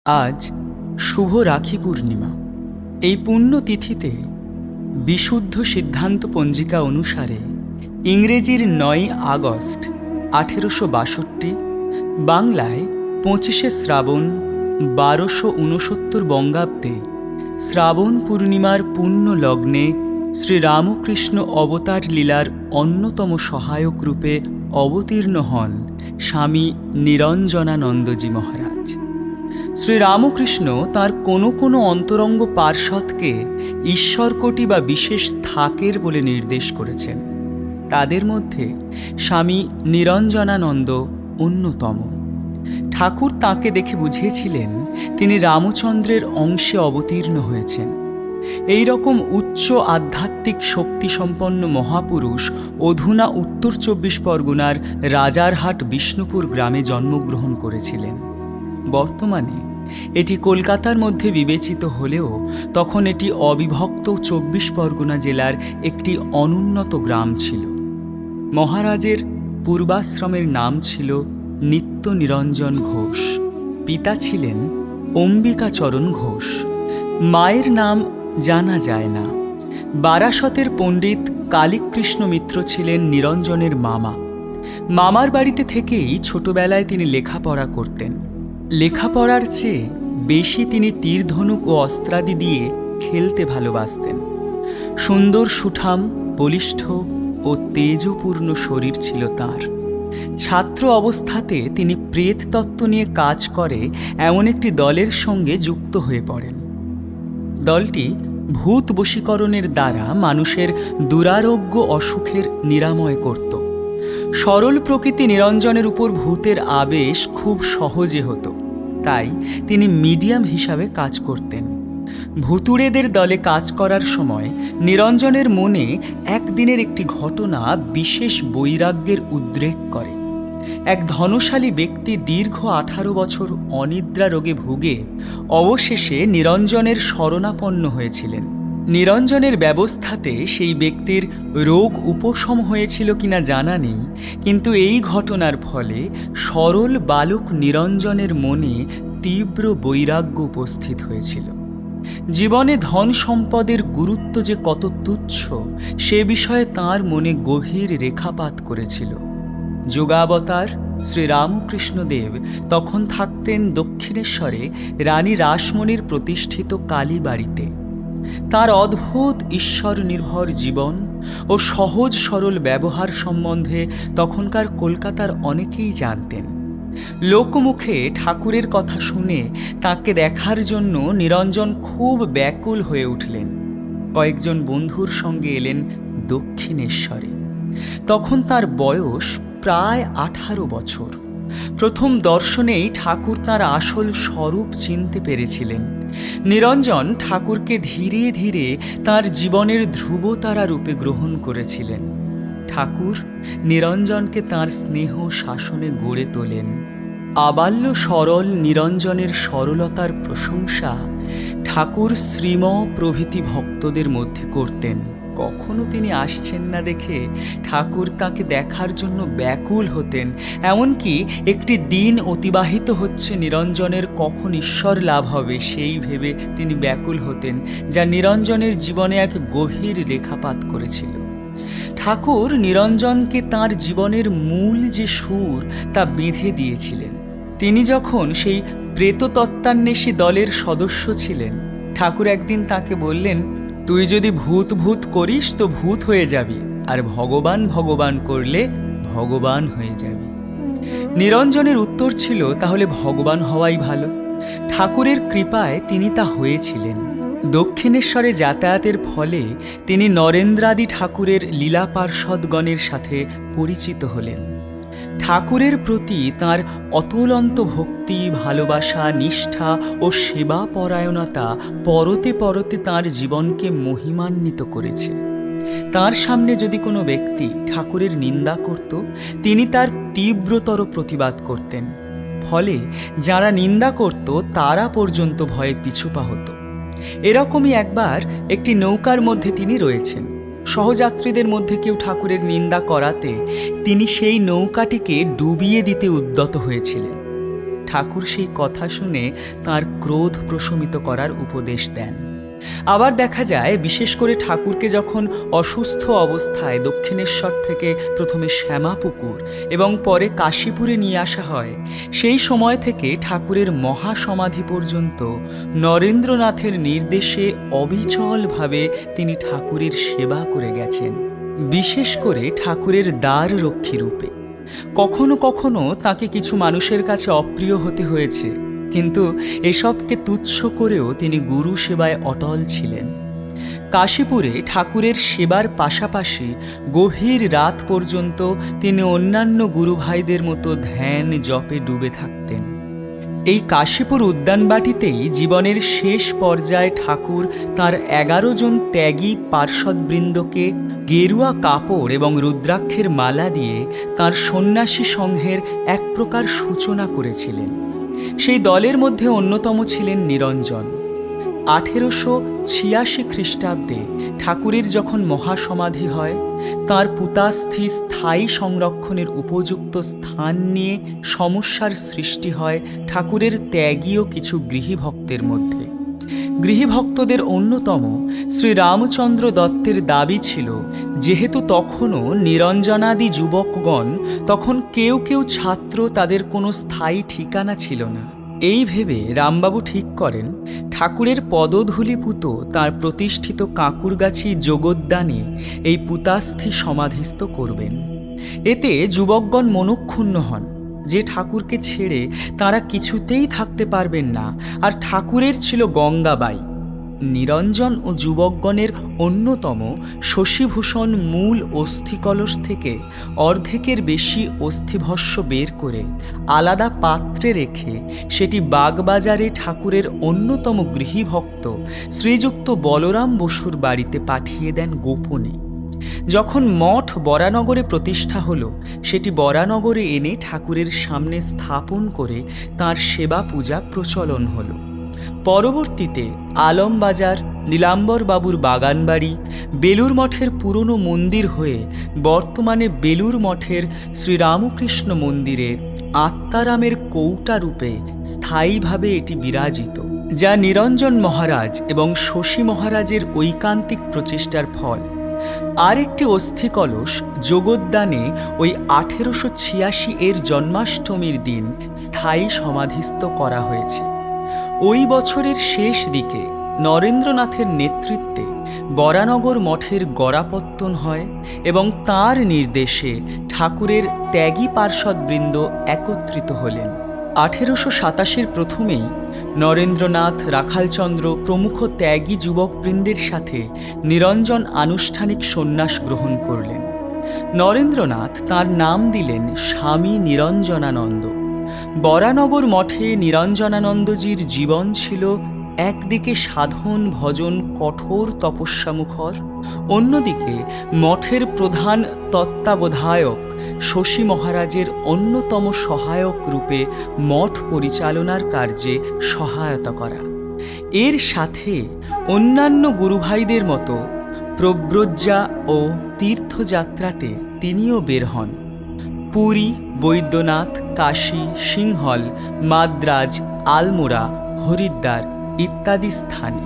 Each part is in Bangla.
আজ শুভ রাখি পূর্ণিমা। এই পুণ্যতিথিতে বিশুদ্ধ সিদ্ধান্ত পঞ্জিকা অনুসারে ইংরেজির ৯ আগস্ট ১৮৬২, বাংলায় ২৫শে শ্রাবণ ১২৬৯ বঙ্গাব্দে শ্রাবণ পূর্ণিমার পুণ্য লগ্নে শ্রীরামকৃষ্ণ অবতার লীলার অন্যতম সহায়ক রূপে অবতীর্ণ হন স্বামী নিরঞ্জনানন্দজি মহারাজ। শ্রীরামকৃষ্ণ তাঁর কোনো কোনো অন্তরঙ্গ পার্ষদকে ঈশ্বরকোটি বা বিশেষ থাকের বলে নির্দেশ করেছেন। তাদের মধ্যে স্বামী নিরঞ্জনানন্দ অন্যতম। ঠাকুর তাঁকে দেখে বুঝিয়েছিলেন তিনি রামচন্দ্রের অংশে অবতীর্ণ হয়েছেন। এই রকম উচ্চ আধ্যাত্মিক শক্তিসম্পন্ন মহাপুরুষ অধুনা উত্তর ২৪ পরগনার রাজারহাট বিষ্ণুপুর গ্রামে জন্মগ্রহণ করেছিলেন। বর্তমানে এটি কলকাতার মধ্যে বিবেচিত হলেও তখন এটি অবিভক্ত ২৪ পরগনা জেলার একটি অনুন্নত গ্রাম ছিল। মহারাজের পূর্বাশ্রমের নাম ছিল নিত্য নিরঞ্জন ঘোষ। পিতা ছিলেন অম্বিকাচরণ ঘোষ। মায়ের নাম জানা যায় না। বারাসতের পণ্ডিত কালীকৃষ্ণ মিত্র ছিলেন নিরঞ্জনের মামা। মামার বাড়িতে থেকেই ছোটবেলায় তিনি লেখাপড়া করতেন। লেখাপড়ার চেয়ে বেশি তিনি তীরধনুক ও অস্ত্রাদি দিয়ে খেলতে ভালোবাসতেন। সুন্দর সুঠাম, বলিষ্ঠ ও তেজপূর্ণ শরীর ছিল তাঁর। ছাত্র অবস্থাতে তিনি প্রেততত্ত্ব নিয়ে কাজ করে এমন একটি দলের সঙ্গে যুক্ত হয়ে পড়েন। দলটি ভূত বশীকরণের দ্বারা মানুষের দুরারোগ্য অসুখের নিরাময় করত। সরল প্রকৃতি নিরঞ্জনের উপর ভূতের আবেশ খুব সহজে হতো, তাই তিনি মিডিয়াম হিসাবে কাজ করতেন। ভুতুড়েদের দলে কাজ করার সময় নিরঞ্জনের মনে একদিনের একটি ঘটনা বিশেষ বৈরাগ্যের উদ্রেক করে। এক ধনশালী ব্যক্তি দীর্ঘ ১৮ বছর অনিদ্রা রোগে ভুগে অবশেষে নিরঞ্জনের শরণাপন্ন হয়েছিলেন। নিরঞ্জনের ব্যবস্থাতে সেই ব্যক্তির রোগ উপশম হয়েছিল কিনা জানা নেই, কিন্তু এই ঘটনার ফলে সরল বালক নিরঞ্জনের মনে তীব্র বৈরাগ্য উপস্থিত হয়েছিল। জীবনে ধন সম্পদের গুরুত্ব যে কত তুচ্ছ সে বিষয়ে তাঁর মনে গভীর রেখাপাত করেছিল। যোগাবতার শ্রীরামকৃষ্ণদেব তখন থাকতেন দক্ষিণেশ্বরে রানী রাসমণির প্রতিষ্ঠিত কালীবাড়িতে। তাঁর অদ্ভুত ঈশ্বর নির্ভর জীবন ও সহজ সরল ব্যবহার সম্বন্ধে তখনকার কলকাতার অনেকেই জানতেন। লোকমুখে ঠাকুরের কথা শুনে তাঁকে দেখার জন্য নিরঞ্জন খুব ব্যাকুল হয়ে উঠলেন। কয়েকজন বন্ধুর সঙ্গে এলেন দক্ষিণেশ্বরে। তখন তার বয়স প্রায় ১৮ বছর। প্রথম দর্শনেই ঠাকুর তাঁর আসল স্বরূপ চিনতে পেরেছিলেন। নিরঞ্জন ঠাকুরকে ধীরে ধীরে তাঁর জীবনের ধ্রুবতারা রূপে গ্রহণ করেছিলেন। ঠাকুর নিরঞ্জনকে তাঁর স্নেহ শাসনে গড়ে তোলেন। আবাল্য সরল নিরঞ্জনের সরলতার প্রশংসা ঠাকুর শ্রীম প্রভৃতি ভক্তদের মধ্যে করতেন। কখনো তিনি আসছেন না দেখে ঠাকুর তাকে দেখার জন্য ব্যাকুল হতেন। এমনকি একটি দিন অতিবাহিত হচ্ছে নিরঞ্জনের কখন ঈশ্বর লাভ হবে সেই ভেবে তিনি ব্যাকুল হতেন, যা নিরঞ্জনের জীবনে এক গভীর রেখাপাত করেছিল। ঠাকুর নিরঞ্জনকে তাঁর জীবনের মূল যে সুর তা বেঁধে দিয়েছিলেন। তিনি যখন সেই প্রেততত্ত্বান্বেষী দলের সদস্য ছিলেন, ঠাকুর একদিন তাকে বললেন, তুই যদি ভূত ভূত করিস তো ভূত হয়ে যাবি, আর ভগবান ভগবান করলে ভগবান হয়ে যাবি। নিরঞ্জনের উত্তর ছিল, তাহলে ভগবান হওয়াই ভালো। ঠাকুরের কৃপায় তিনি তা হয়েছিলেন। দক্ষিণেশ্বরে যাতায়াতের ফলে তিনি নরেন্দ্রাদি ঠাকুরের লীলা পার্ষদগণের সাথে পরিচিত হলেন। ঠাকুরের প্রতি তাঁর অতুলন্ত ভক্তি, ভালোবাসা, নিষ্ঠা ও সেবা পরায়ণতা পরতে পরতে তাঁর জীবনকে মহিমান্বিত করেছে। তাঁর সামনে যদি কোনো ব্যক্তি ঠাকুরের নিন্দা করত, তিনি তার তীব্রতর প্রতিবাদ করতেন। ফলে যারা নিন্দা করত তারা পর্যন্ত ভয়ে পিছুপা হতো। এরকমই একবার একটি নৌকার মধ্যে তিনি রয়েছেন। সহযাত্রীদের মধ্যে কেউ ঠাকুরের নিন্দা করাতে তিনি সেই নৌকাটিকে ডুবিয়ে দিতে উদ্যত হয়েছিলেন। ঠাকুর সেই কথা শুনে তার ক্রোধ প্রশমিত করার উপদেশ দেন। আবার দেখা যায়, বিশেষ করে ঠাকুরকে যখন অসুস্থ অবস্থায় দক্ষিণেশ্বর থেকে প্রথমে শ্যামাপুকুর এবং পরে কাশীপুরে নিয়ে আসা হয়, সেই সময় থেকে ঠাকুরের মহাসমাধি পর্যন্ত নরেন্দ্রনাথের নির্দেশে অবিচলভাবে তিনি ঠাকুরের সেবা করে গেছেন, বিশেষ করে ঠাকুরের দ্বার রক্ষী রূপে। কখনো কখনো তাকে কিছু মানুষের কাছে অপ্রিয় হতে হয়েছে, কিন্তু এসবকে তুচ্ছ করেও তিনি গুরু সেবায় অটল ছিলেন। কাশীপুরে ঠাকুরের সেবার পাশাপাশি গভীর রাত পর্যন্ত তিনি অন্যান্য গুরু ভাইদের মতো ধ্যান জপে ডুবে থাকতেন। এই কাশীপুর উদ্যানবাটিতেই জীবনের শেষ পর্যায়ে ঠাকুর তাঁর 11 জন ত্যাগী পার্ষদবৃন্দকে গেরুয়া কাপড় এবং রুদ্রাক্ষের মালা দিয়ে তাঁর সন্ন্যাসী সংঘের এক প্রকার সূচনা করেছিলেন। সেই দলের মধ্যে অন্যতম ছিলেন নিরঞ্জন। 1886 খ্রিস্টাব্দে ঠাকুরের যখন মহাসমাধি হয়, তাঁর পুতাস্থি স্থায়ী সংরক্ষণের উপযুক্ত স্থান নিয়ে সমস্যার সৃষ্টি হয় ঠাকুরের ত্যাগীয় কিছু গৃহীভক্তের মধ্যে। গৃহীভক্তদের অন্যতম শ্রী রামচন্দ্র দত্তের দাবি ছিল, যেহেতু তখনও নিরঞ্জনাদি যুবকগণ তখন কেউ কেউ ছাত্র, তাদের কোনো স্থায়ী ঠিকানা ছিল না। এই ভেবে রামবাবু ঠিক করেন ঠাকুরের পদধূলিপুত তাঁর প্রতিষ্ঠিত কাঁকুরগাছি যোগোদ্যানে এই পুতাস্থি সমাধিস্থ করবেন। এতে যুবকগণ মনক্ষুণ্ণ হন যে ঠাকুরকে ছেড়ে তারা কিছুতেই থাকতে পারবেন না, আর ঠাকুরের ছিল গঙ্গাবাই। নিরঞ্জন ও যুবকগণের অন্যতম শশীভূষণ মূল অস্থিকলস থেকে অর্ধেকের বেশি অস্থিভস্য বের করে আলাদা পাত্রে রেখে সেটি বাগবাজারে ঠাকুরের অন্যতম গৃহীভক্ত শ্রীযুক্ত বলরাম বসুর বাড়িতে পাঠিয়ে দেন গোপনে। যখন মঠ বরানগরে প্রতিষ্ঠা হলো, সেটি বরানগরে এনে ঠাকুরের সামনে স্থাপন করে তাঁর সেবা পূজা প্রচলন হলো। পরবর্তীতে আলমবাজার, নীলাম্বর বাবুর বাগানবাড়ি, বেলুর মঠের পুরনো মন্দির হয়ে বর্তমানে বেলুর মঠের শ্রীরামকৃষ্ণ মন্দিরে আত্মারামের কৌটা রূপে স্থায়ীভাবে এটি বিরাজিত, যা নিরঞ্জন মহারাজ এবং শশী মহারাজের ঐকান্তিক প্রচেষ্টার ফল। আরেকটি অস্থিকলস যোগোদ্যানে ওই 1886 এর জন্মাষ্টমীর দিন স্থায়ী সমাধিস্থ করা হয়েছে। ওই বছরের শেষ দিকে নরেন্দ্রনাথের নেতৃত্বে বরানগর মঠের গড়াপত্তন হয় এবং তাঁর নির্দেশে ঠাকুরের ত্যাগী পার্ষদবৃন্দ একত্রিত হলেন। 1887 প্রথমেই নরেন্দ্রনাথ, রাখালচন্দ্র প্রমুখ ত্যাগী যুবকবৃন্দের সাথে নিরঞ্জন আনুষ্ঠানিক সন্ন্যাস গ্রহণ করলেন। নরেন্দ্রনাথ তাঁর নাম দিলেন স্বামী নিরঞ্জনানন্দ। বরানগর মঠে নিরঞ্জনানন্দজির জীবন ছিল একদিকে সাধন ভজন কঠোর তপস্যামুখর, অন্যদিকে মঠের প্রধান তত্ত্বাবধায়ক শশী মহারাজের অন্যতম সহায়ক রূপে মঠ পরিচালনার কার্যে সহায়তা করা। এর সাথে অন্যান্য গুরুভাইদের মতো প্রব্রজ্জা ও তীর্থযাত্রাতে তিনিও বের হন। পুরী, বৈদ্যনাথ, কাশী, সিংহল, মাদ্রাজ, আলমোড়া, হরিদ্বার ইত্যাদি স্থানে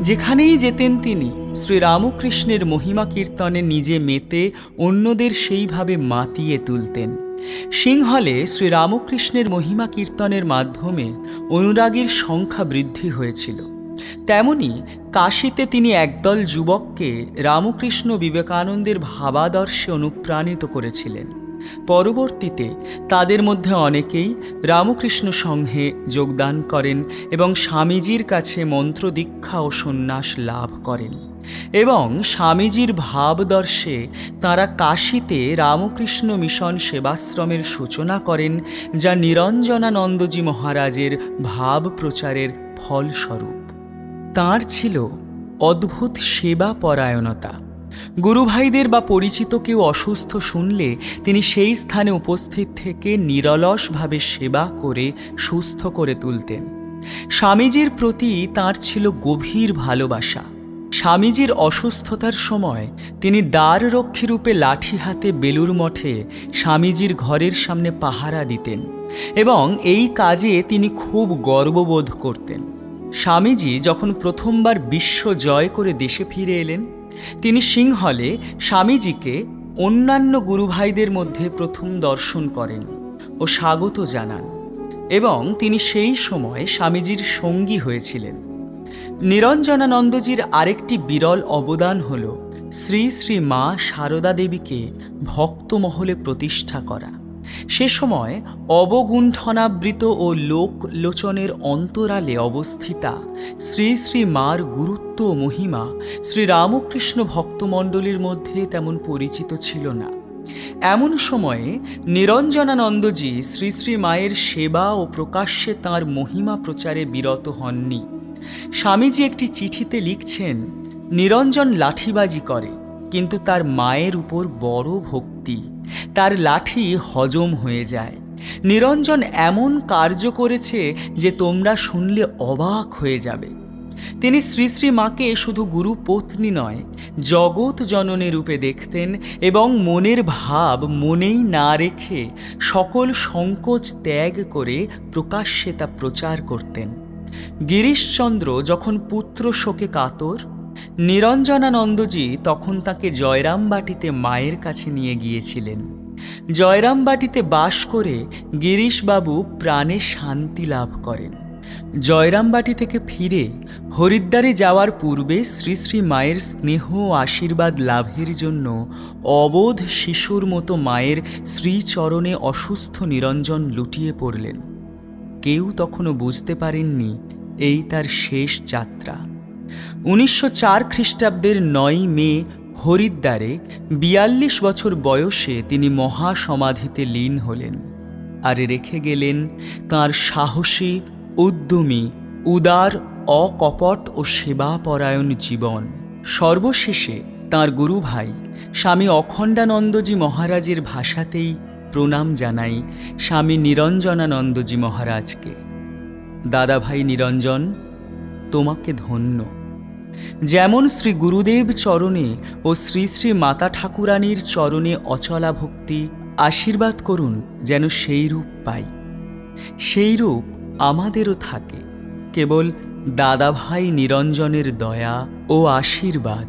যেখানেই যেতেন তিনি শ্রীরামকৃষ্ণের মহিমা কীর্তনে নিজে মেতে অন্যদের সেইভাবে মাতিয়ে তুলতেন। সিংহলে শ্রীরামকৃষ্ণের মহিমা কীর্তনের মাধ্যমে অনুরাগীর সংখ্যা বৃদ্ধি হয়েছিল। তেমনি কাশীতে তিনি একদল যুবককে রামকৃষ্ণ বিবেকানন্দের ভাবাদর্শে অনুপ্রাণিত করেছিলেন। পরবর্তীতে তাদের মধ্যে অনেকেই রামকৃষ্ণ সংঘে যোগদান করেন এবং স্বামীজির কাছে মন্ত্র দীক্ষা ও সন্ন্যাস লাভ করেন, এবং স্বামীজির ভাবদর্শে তাঁরা কাশীতে রামকৃষ্ণ মিশন সেবাশ্রমের সূচনা করেন, যা নিরঞ্জনানন্দজি মহারাজের ভাব প্রচারের ফলস্বরূপ। তাঁর ছিল অদ্ভুত সেবা পরায়ণতা। গুরুভাইদের বা পরিচিত কেউ অসুস্থ শুনলে তিনি সেই স্থানে উপস্থিত থেকে নিরলসভাবে সেবা করে সুস্থ করে তুলতেন। স্বামীজির প্রতি তাঁর ছিল গভীর ভালোবাসা। স্বামীজির অসুস্থতার সময় তিনি দ্বাররক্ষী রূপে লাঠি হাতে বেলুর মঠে স্বামীজির ঘরের সামনে পাহারা দিতেন এবং এই কাজে তিনি খুব গর্ববোধ করতেন। স্বামীজি যখন প্রথমবার বিশ্ব জয় করে দেশে ফিরে এলেন, তিনি সিংহলে স্বামীজিকে অন্যান্য গুরুভাইদের মধ্যে প্রথম দর্শন করেন ও স্বাগত জানান এবং তিনি সেই সময় স্বামীজির সঙ্গী হয়েছিলেন। নিরঞ্জনানন্দজির আরেকটি বিরল অবদান হল শ্রী শ্রী মা সারদা দেবীকে ভক্তমহলে প্রতিষ্ঠা করা। সে সময় অবগুণ্ঠনাবৃত ও লোকলোচনের অন্তরালে অবস্থিতা শ্রী শ্রী মার গুরুত্ব ও মহিমা শ্রীরামকৃষ্ণ ভক্তমণ্ডলীর মধ্যে তেমন পরিচিত ছিল না। এমন সময়ে নিরঞ্জনানন্দজি শ্রী শ্রী মায়ের সেবা ও প্রকাশ্যে তাঁর মহিমা প্রচারে বিরত হননি। স্বামীজি একটি চিঠিতে লিখছেন, নিরঞ্জন লাঠিবাজি করে, কিন্তু তার মায়ের উপর বড় ভক্তি, তার লাঠি হজম হয়ে যায়। নিরঞ্জন এমন কার্য করেছে যে তোমরা শুনলে অবাক হয়ে যাবে। তিনি শ্রী শ্রী মাকে শুধু গুরু পত্নী নয়, জগৎ জননী রূপে দেখতেন এবং মনের ভাব মনেই না রেখে সকল সংকোচ ত্যাগ করে প্রকাশ্যে তা প্রচার করতেন। গিরিশচন্দ্র যখন পুত্র শোকে কাতর, নিরঞ্জনানন্দজি তখন তাকে জয়রামবাটিতে মায়ের কাছে নিয়ে গিয়েছিলেন। জয়রামবাটিতে বাস করে গিরিশবাবু প্রাণে শান্তি লাভ করেন। জয়রামবাটি থেকে ফিরে হরিদ্বারে যাওয়ার পূর্বে শ্রী শ্রী মায়ের স্নেহ ও আশীর্বাদ লাভের জন্য অবোধ শিশুর মতো মায়ের শ্রীচরণে অসুস্থ নিরঞ্জন লুটিয়ে পড়লেন। কেউ তখনও বুঝতে পারেননি এই তার শেষ যাত্রা। 1904 খ্রিস্টাব্দের 9 মে হরিদ্বারে 42 বছর বয়সে তিনি মহাসমাধিতে লীন হলেন আর রেখে গেলেন তাঁর সাহসী, উদ্যমী, উদার, অকপট ও সেবাপরায়ণ জীবন। সর্বশেষে তাঁর গুরুভাই স্বামী অখণ্ডানন্দজি মহারাজের ভাষাতেই প্রণাম জানাই স্বামী নিরঞ্জনানন্দজি মহারাজকে। দাদাভাই নিরঞ্জন, তোমাকে ধন্য। যেমন শ্রী গুরুদেব চরণে ও শ্রী শ্রী মাতা ঠাকুরানীর চরণে অচলা ভক্তি, আশীর্বাদ করুন যেন সেই রূপ পাই। সেই রূপ আমাদেরও থাকে, কেবল দাদাভাই নিরঞ্জনের দয়া ও আশীর্বাদ।